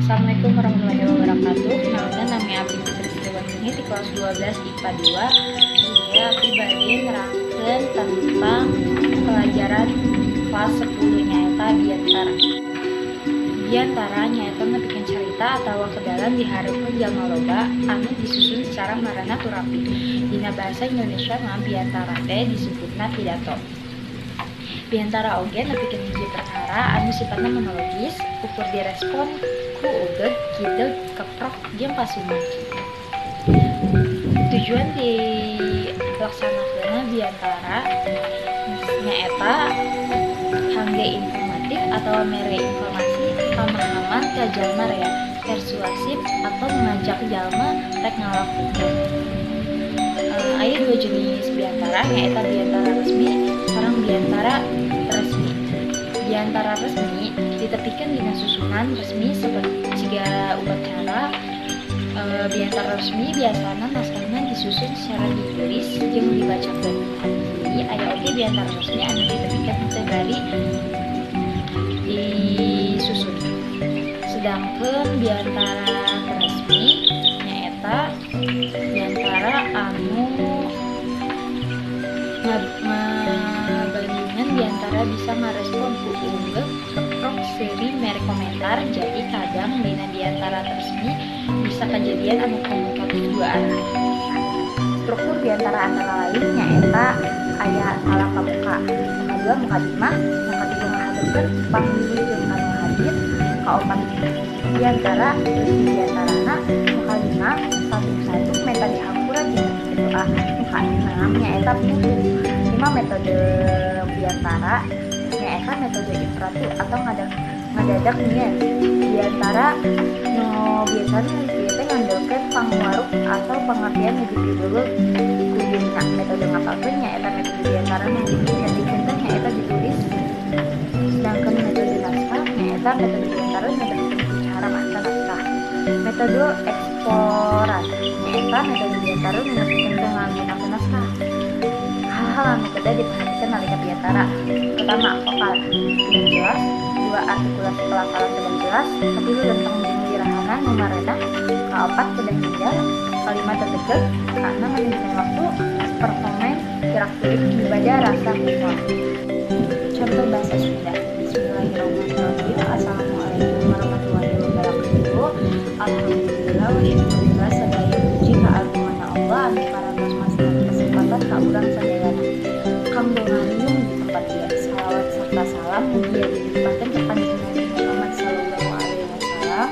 Assalamualaikum warahmatullahi wabarakatuh. Kenalkan nama Abdi Putri Setiawati di kelas 12 IPA 2. Dia pribadi nerangkan tentang pelajaran kelas 10 nyaeta biantara. Biantara nyaeta nepikan carita atau kedalan dihareupeun jalma loba anu disusun secara marana turapi. Dina bahasa Indonesia mah biantara teh disebutna pidato. Biantara oge nepikeun hiji perkara anu sifatna monologis, ukur direspon ku ugeud, kitu, keprok, jeung pasuna. Tujuan dilaksanakeunna biantara nyaeta hangge informatif atau mere informasi pamahaman ka jalma rea, persuasif atau mengajak jalma rek ngalakukeun. Aya dua jenis biantara, nyaeta biantara resmi sareng biantara resmi. Biantara resmi ditepikeun dina susunan resmi seperti jiga upacara. Biantara resmi biasana naskahna disusun secara ditulis jeung dibacakeun. Jadi aya oge biantara resmi anu ditepikeun teu bari disusun. Sedangkeun biantara resmi nyaeta biantara anu ngabandingan biantara bisa ngarespon ku unggah, keprok, seri, mere komentar. Jadi kadang dina biantara resmi bisa kejadian anu komunikatif dua arah. Struktur biantara antara lain nyaeta aya salah kamuka, muka dua muka lima, muka tiga ngahadapkeun panggil jeung anu hadir, kaopat biantara resmi biantarana muka lima satu meta dihampura dina doa, muka enam nyaeta putus. 5 metode biantara nyaeta metode impromptu atau ngadadak niat. Biantara no biasanya kieu teh ngandalkeun panguaruk atau pengertian hiji judul kudina. Metode ngapalkeun nyaeta metode biantara nu dipikeun teh nyaeta ditulis. Sedangkeun metode naskah nyaeta metode biantara nu dipikeun cara maca naskah. Metode eksplorasi nyaeta metode biantara nu dipikeun nganggunakeun naskah. Hal-hal anu kudu diperhatikan nalika biantara. Pertama, vokal tidak jelas. 2, artikulasi pelafalan tidak jelas. 3, tentang dirahanan numarena. 4, tidak hindar. 5, terdekat. 6, manajemen waktu. Performen gerak-gerik ibadah rasa visual. Contoh bahasa Sunda. Bismillahirrahmanirrahim. Assalamualaikum warahmatullahi wabarakatuh. Alhamdulillah wa syukurillah sadaya puji ka agungna Allah anu parantos masih kesempatan ka urang sadayana. Kang dongarium di tempat dia salawat serta salam mugia dilimpahkan ke Kanjeng Nabi Muhammad sallallahu alaihi wasallam,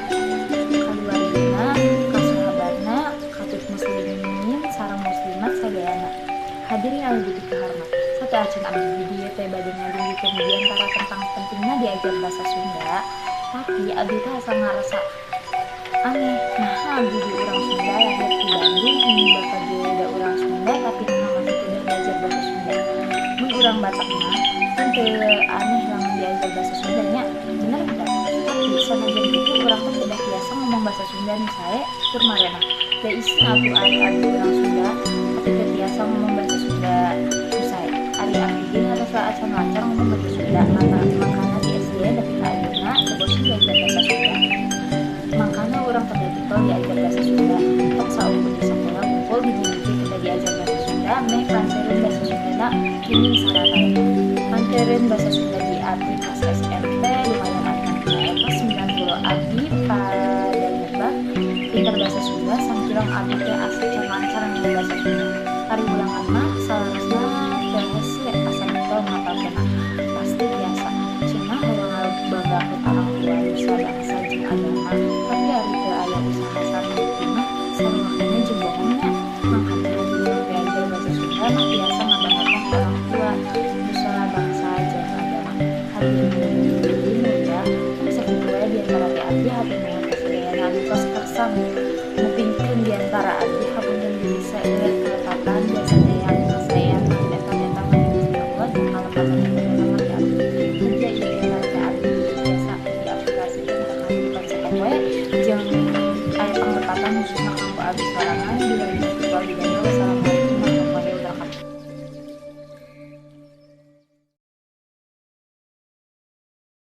kaluargana, ka sahabatna, katut muslimin sareng muslimat sadayana. Hadirin anu budi kahormat. Satu acan abdi di dieu teh bade ngadungikeun biantara tentang pentingnya diajar bahasa Sunda, tapi abdi teh asa ngarasa aneh. Nah, abdi di urang Sunda lahir di Bandung, ini bapak juga urang Sunda tapi masih tidak belajar bahasa Sunda. Mun urang Batak mah teu aneh lamun diajar bahasa Sundanya, bener tidak? Tapi sanajan kitu urang teh udah biasa ngomong bahasa Sunda nih sae tur marena. Da isna atuh ari urang Sunda tapi teu biasa ngomong bahasa Sunda. Usai ari abdi ge harus acan lancar ngomong bahasa Sunda. Makana di SD tapi ka ayeuna teu bosan diajar bahasa Sunda. Makanya orang terdetik diajar bahasa Sunda. Tok saumpul di sekolah ngumpul di kita diajar bahasa Sunda, meh pancereun bahasa Sundana kining sarana. Pancereun bahasa Sunda di abdi pas SMP lumayan aktif. Pas 90 abdi pada nyoba pinter bahasa Sunda sangkirang abdi teh asli can lancar ngomong bahasa Sunda. Hari ulangan mah salarasna teh hese asa nempel ngapalkeunna. Pasti biasa. Cenah urang banggakeun orang tua nusa bangsa jeung agama. Tapi hari teu aya usaha sareng mah sareng jeung bohongnya. Makanya dulu belajar bahasa Sunda mah biasa ngabanggakeun orang tua nusa bangsa jeung agama. Hadirin ya, sakitu wae diantara di abdi hati nuhun kasadayana anu tos kersang.